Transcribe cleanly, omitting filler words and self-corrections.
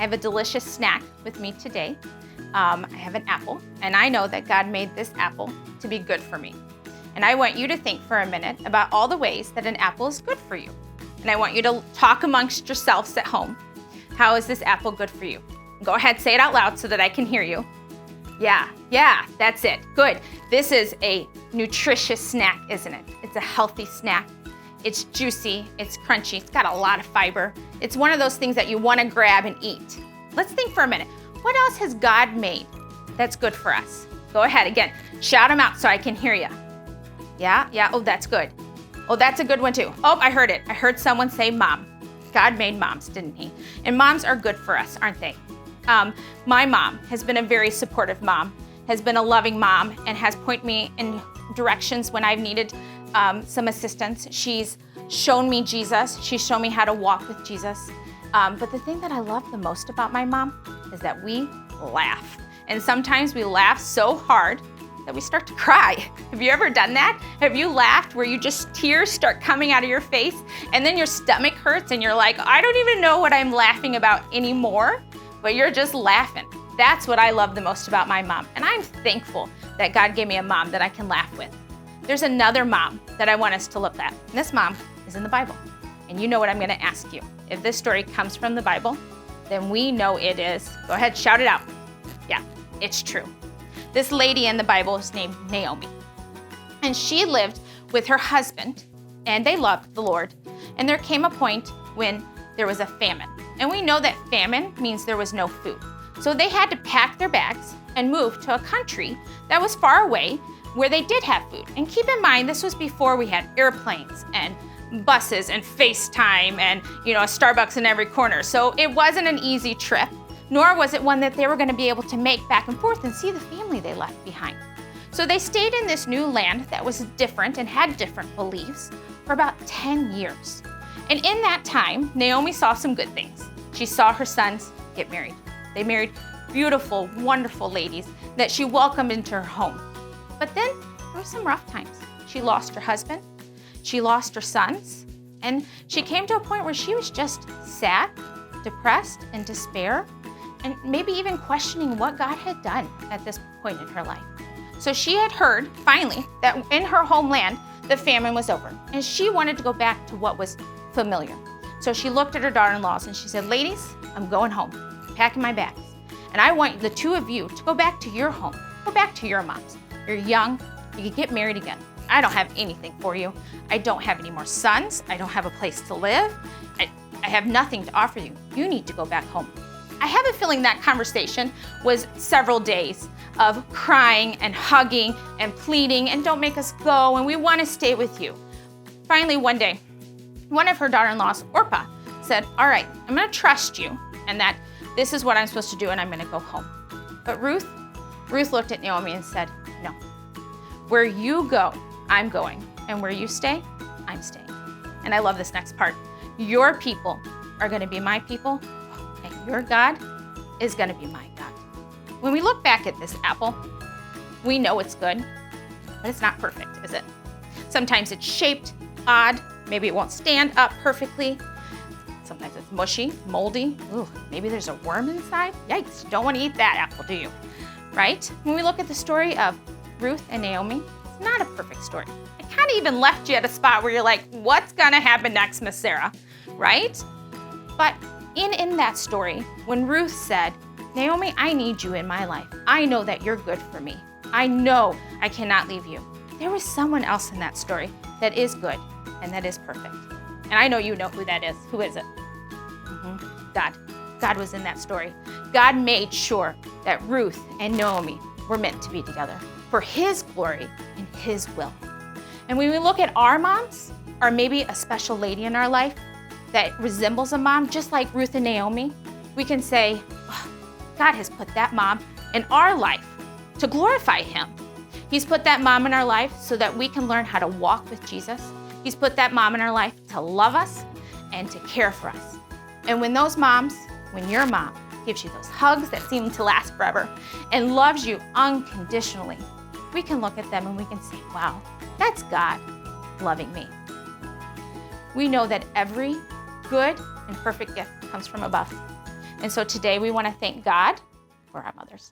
I have a delicious snack with me today. I have an apple, and I know that God made this apple to be good for me. And I want you to think for a minute about all the ways that an apple is good for you. And I want you to talk amongst yourselves at home. How is this apple good for you? Go ahead, say it out loud so that I can hear you. Yeah, that's it. Good. This is a nutritious snack, isn't it? It's a healthy snack. It's juicy, it's crunchy, it's got a lot of fiber. It's one of those things that you want to grab and eat. Let's think for a minute. What else has God made that's good for us? Go ahead, again, shout them out so I can hear you. Yeah, oh, that's good. Oh, that's a good one too. Oh, I heard it. I heard someone say mom. God made moms, didn't he? And moms are good for us, aren't they? My mom has been a very supportive mom, has been a loving mom, and has pointed me in directions when I've needed some assistance. She's shown me Jesus. She's shown me how to walk with Jesus. But the thing that I love the most about my mom is that we laugh. And sometimes we laugh so hard that we start to cry. Have you ever done that? Have you laughed where you just tears start coming out of your face and then your stomach hurts and you're like, I don't even know what I'm laughing about anymore, but you're just laughing. That's what I love the most about my mom. And I'm thankful that God gave me a mom that I can laugh with. There's another mom that I want us to look at. And this mom is in the Bible. And you know what I'm going to ask you. If this story comes from the Bible, then we know it is. Go ahead, shout it out. Yeah, it's true. This lady in the Bible is named Naomi. And she lived with her husband, and they loved the Lord. And there came a point when there was a famine. And we know that famine means there was no food. So they had to pack their bags and move to a country that was far away where they did have food. And keep in mind, this was before we had airplanes and buses and FaceTime and, a Starbucks in every corner. So it wasn't an easy trip, nor was it one that they were going to be able to make back and forth and see the family they left behind. So they stayed in this new land that was different and had different beliefs for about 10 years. And in that time, Naomi saw some good things. She saw her sons get married. They married beautiful, wonderful ladies that she welcomed into her home. But then there were some rough times. She lost her husband, she lost her sons, and she came to a point where she was just sad, depressed, and despair, and maybe even questioning what God had done at this point in her life. So she had heard, finally, that in her homeland, the famine was over, and she wanted to go back to what was familiar. So she looked at her daughter-in-laws and she said, ladies, I'm going home, packing my bags, and I want the two of you to go back to your home, go back to your moms. You're young, you can get married again. I don't have anything for you. I don't have any more sons. I don't have a place to live. I have nothing to offer you. You need to go back home. I have a feeling that conversation was several days of crying and hugging and pleading and don't make us go and we want to stay with you. Finally, one day, one of her daughter-in-laws, Orpah, said, all right, I'm going to trust you and that this is what I'm supposed to do and I'm going to go home. But Ruth looked at Naomi and said, no. Where you go, I'm going. And where you stay, I'm staying. And I love this next part. Your people are going to be my people, and your God is going to be my God. When we look back at this apple, we know it's good, but it's not perfect, is it? Sometimes it's shaped odd. Maybe it won't stand up perfectly. Sometimes it's mushy, moldy. Ooh, maybe there's a worm inside. Yikes, you don't want to eat that apple, do you? Right? When we look at the story of Ruth and Naomi, it's not a perfect story. It kind of even left you at a spot where you're like, what's gonna happen next, Miss Sara, right? But in that story, when Ruth said, Naomi, I need you in my life. I know that you're good for me. I know I cannot leave you. There was someone else in that story that is good and that is perfect. And I know you know who that is. Who is it? God. God was in that story. God made sure that Ruth and Naomi were meant to be together for His glory and His will. And when we look at our moms, or maybe a special lady in our life that resembles a mom, just like Ruth and Naomi, we can say, oh, God has put that mom in our life to glorify Him. He's put that mom in our life so that we can learn how to walk with Jesus. He's put that mom in our life to love us and to care for us. And when your mom gives you those hugs that seem to last forever and loves you unconditionally, we can look at them and we can say, wow, that's God loving me. We know that every good and perfect gift comes from above. And so today we want to thank God for our mothers.